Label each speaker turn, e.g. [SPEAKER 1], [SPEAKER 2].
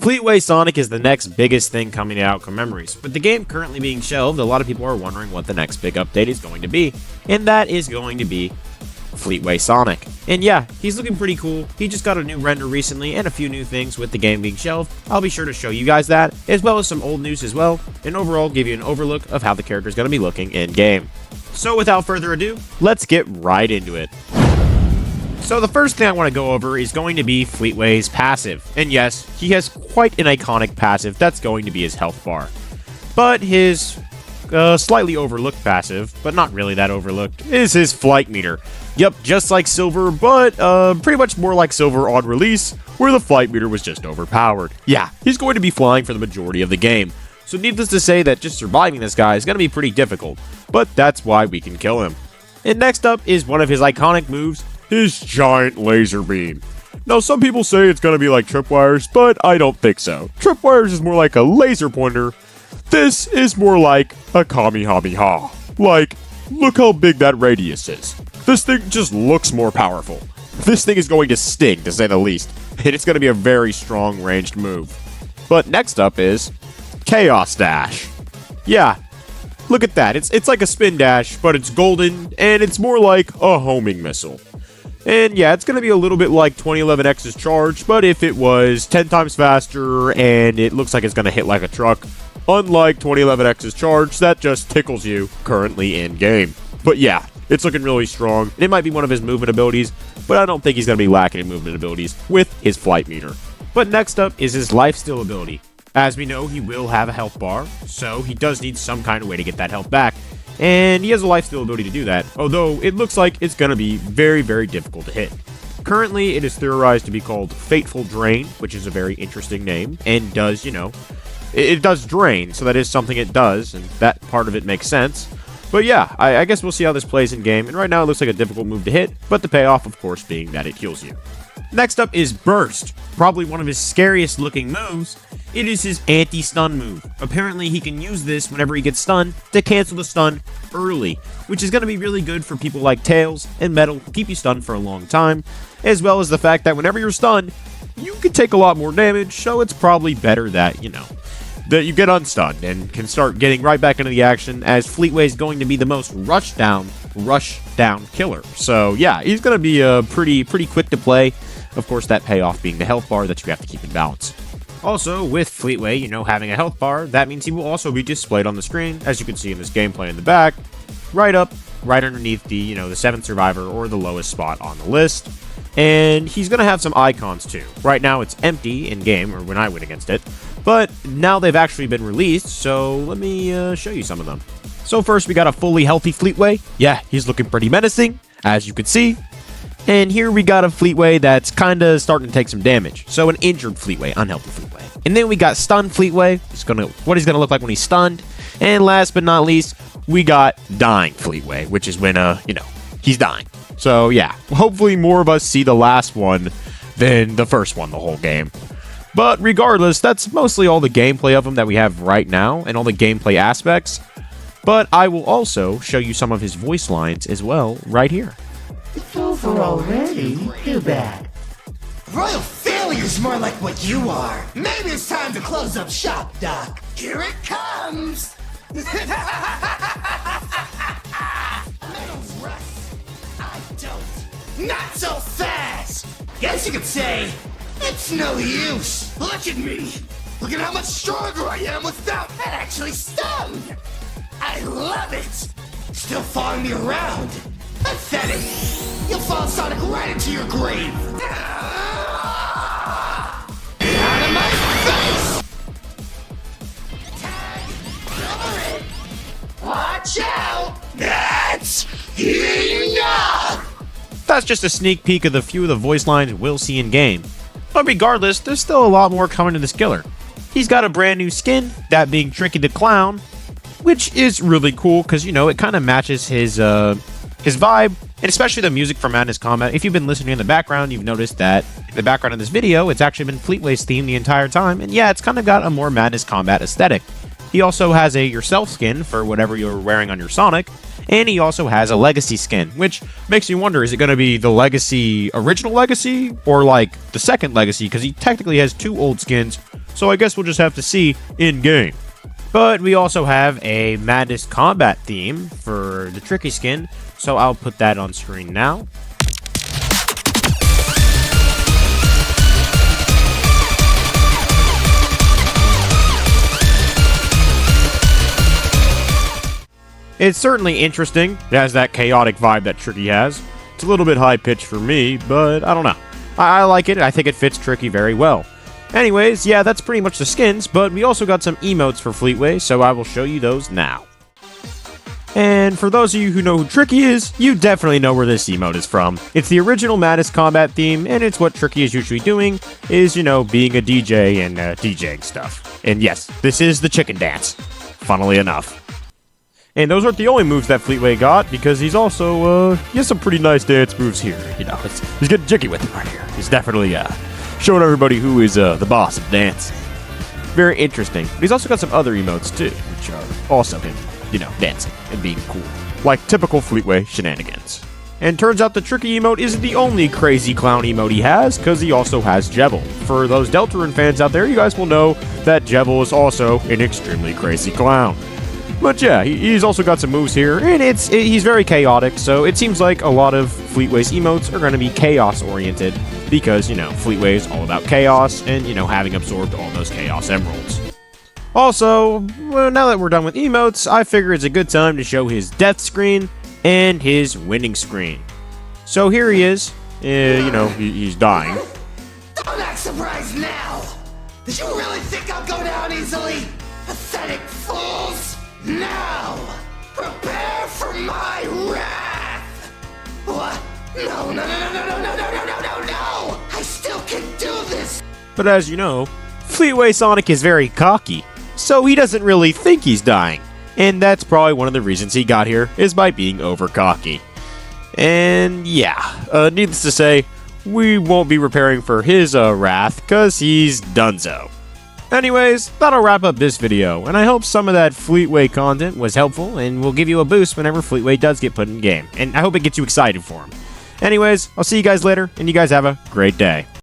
[SPEAKER 1] FLEETWAY Sonic is the next biggest thing coming to Outcome Memories. With the game currently being shelved, a lot of people are wondering what the next big update is going to be, and that is going to be FLEETWAY Sonic. And yeah, he's looking pretty cool. He just got a new render recently and a few new things with the game being shelved. I'll be sure to show you guys that, as well as some old news as well, and overall give you an overlook of how the character is going to be looking in-game. So without further ado, let's get right into it. So the first thing I want to go over is going to be FLEETWAY's passive. And yes, he has quite an iconic passive that's going to be his health bar. But his slightly overlooked passive, but not really that overlooked, is his flight meter. Yep, just like Silver, but pretty much more like Silver on release, where the flight meter was just overpowered. Yeah, he's going to be flying for the majority of the game. So needless to say that just surviving this guy is going to be pretty difficult, but that's why we can kill him. And next up is one of his iconic moves, his giant laser beam. Now some people say it's going to be like tripwires, but I don't think so. Tripwires is more like a laser pointer. This is more like a Kamehameha. Like, look how big that radius is. This thing just looks more powerful. This thing is going to sting, to say the least, and it's going to be a very strong ranged move. But next up is Chaos Dash. Yeah, look at that. It's like a spin dash, but it's golden, and it's more like a homing missile. And yeah, it's going to be a little bit like 2011X's charge, but if it was 10 times faster and it looks like it's going to hit like a truck, unlike 2011X's charge, that just tickles you currently in-game. But yeah, it's looking really strong. It might be one of his movement abilities, but I don't think he's going to be lacking in movement abilities with his flight meter. But next up is his lifesteal ability. As we know, he will have a health bar, so he does need some kind of way to get that health back. And he has a lifesteal ability to do that, although it looks like it's going to be very, very difficult to hit. Currently, it is theorized to be called Fateful Drain, which is a very interesting name, and does, it does drain, so that is something it does, and that part of it makes sense. But yeah, I guess we'll see how this plays in-game, and right now it looks like a difficult move to hit, but the payoff, of course, being that it heals you. Next up is Burst, probably one of his scariest looking moves. It is his anti-stun move. Apparently he can use this whenever he gets stunned to cancel the stun early, which is going to be really good for people like Tails and Metal who keep you stunned for a long time, as well as the fact that whenever you're stunned, you can take a lot more damage, so it's probably better that, that you get unstunned and can start getting right back into the action, as FLEETWAY is going to be the most rush down killer. So yeah, he's going to be pretty quick to play. Of course, that payoff being the health bar that you have to keep in balance. Also, with FLEETWAY, having a health bar, that means he will also be displayed on the screen, as you can see in this gameplay in the back, right underneath the, the 7th survivor or the lowest spot on the list. And he's going to have some icons too. Right now it's empty in-game, or when I went against it, but now they've actually been released, so let me show you some of them. So first we got a fully healthy FLEETWAY. Yeah, he's looking pretty menacing, as you can see. And here we got a FLEETWAY that's kind of starting to take some damage. So an injured FLEETWAY, unhealthy FLEETWAY. And then we got stunned FLEETWAY. What he's going to look like when he's stunned. And last but not least, we got dying FLEETWAY, which is when, he's dying. So yeah, hopefully more of us see the last one than the first one the whole game. But regardless, that's mostly all the gameplay of him that we have right now and all the gameplay aspects. But I will also show you some of his voice lines as well right here.
[SPEAKER 2] It's over already. Too bad.
[SPEAKER 3] Royal failure's more like what you are. Maybe it's time to close up shop, Doc. Here it comes! Metal's rust. I don't. Not so fast! Guess you could say, it's no use. Look at me. Look at how much stronger I am without actually stunned. I love it. Still following me around. Pathetic! You'll fall Sonic right into your grave! Out of my face! Tag! Cover it! Watch out! That's enough!
[SPEAKER 1] That's just a sneak peek of the few of the voice lines we'll see in game. But regardless, there's still a lot more coming to this killer. He's got a brand new skin, that being Tricky the Clown, which is really cool because, it kind of matches his vibe, and especially the music from Madness Combat. If you've been listening in the background, you've noticed that in the background of this video, it's actually been FLEETWAY's theme the entire time, and yeah, it's kind of got a more Madness Combat aesthetic. He also has a Yourself skin for whatever you're wearing on your Sonic, and he also has a Legacy skin, which makes me wonder, is it going to be the original Legacy, or like the second Legacy, because he technically has two old skins so I guess we'll just have to see in-game. But we also have a Madness Combat theme for the Tricky skin, so I'll put that on screen now. It's certainly interesting. It has that chaotic vibe that Tricky has. It's a little bit high-pitched for me, but I don't know. I like it. I think it fits Tricky very well. Anyways, yeah, that's pretty much the skins, but we also got some emotes for Fleetway, so I will show you those now. And for those of you who know who Tricky is, you definitely know where this emote is from. It's the original Madness Combat theme, and it's what Tricky is usually doing, is, you know, being a DJ and DJing stuff. And yes, this is the chicken dance, funnily enough. And those aren't the only moves that Fleetway got, because he's also, he has some pretty nice dance moves here. You know, he's getting jiggy with it right here. He's definitely, showing everybody who is, the boss of dance. Very interesting. But he's also got some other emotes, too, which are also him, you know, dancing and being cool. Like typical Fleetway shenanigans. And turns out the Tricky emote isn't the only crazy clown emote he has, because he also has Jebel. For those Deltarune fans out there, you guys will know that Jebel is also an extremely crazy clown. But yeah, he's also got some moves here, and he's very chaotic, so it seems like a lot of Fleetway's emotes are going to be chaos-oriented, because, you know, Fleetway is all about chaos, and, you know, having absorbed all those Chaos Emeralds. Also, well, now that we're done with emotes, I figure it's a good time to show his death screen and his winning screen. So here he is, you know, he's dying.
[SPEAKER 3] Don't act surprised now! Did you really think I'll go down easily? Pathetic fools! Now, prepare for my wrath! What? No, no, no, no, no, no, no, no, no, no, no, no! I still can do this!
[SPEAKER 1] But as you know, Fleetway Sonic is very cocky, so he doesn't really think he's dying. And that's probably one of the reasons he got here, is by being over cocky. And yeah, needless to say, we won't be preparing for his wrath, cause he's donezo. Anyways, that'll wrap up this video, and I hope some of that Fleetway content was helpful and will give you a boost whenever Fleetway does get put in game, and I hope it gets you excited for him. Anyways, I'll see you guys later, and you guys have a great day.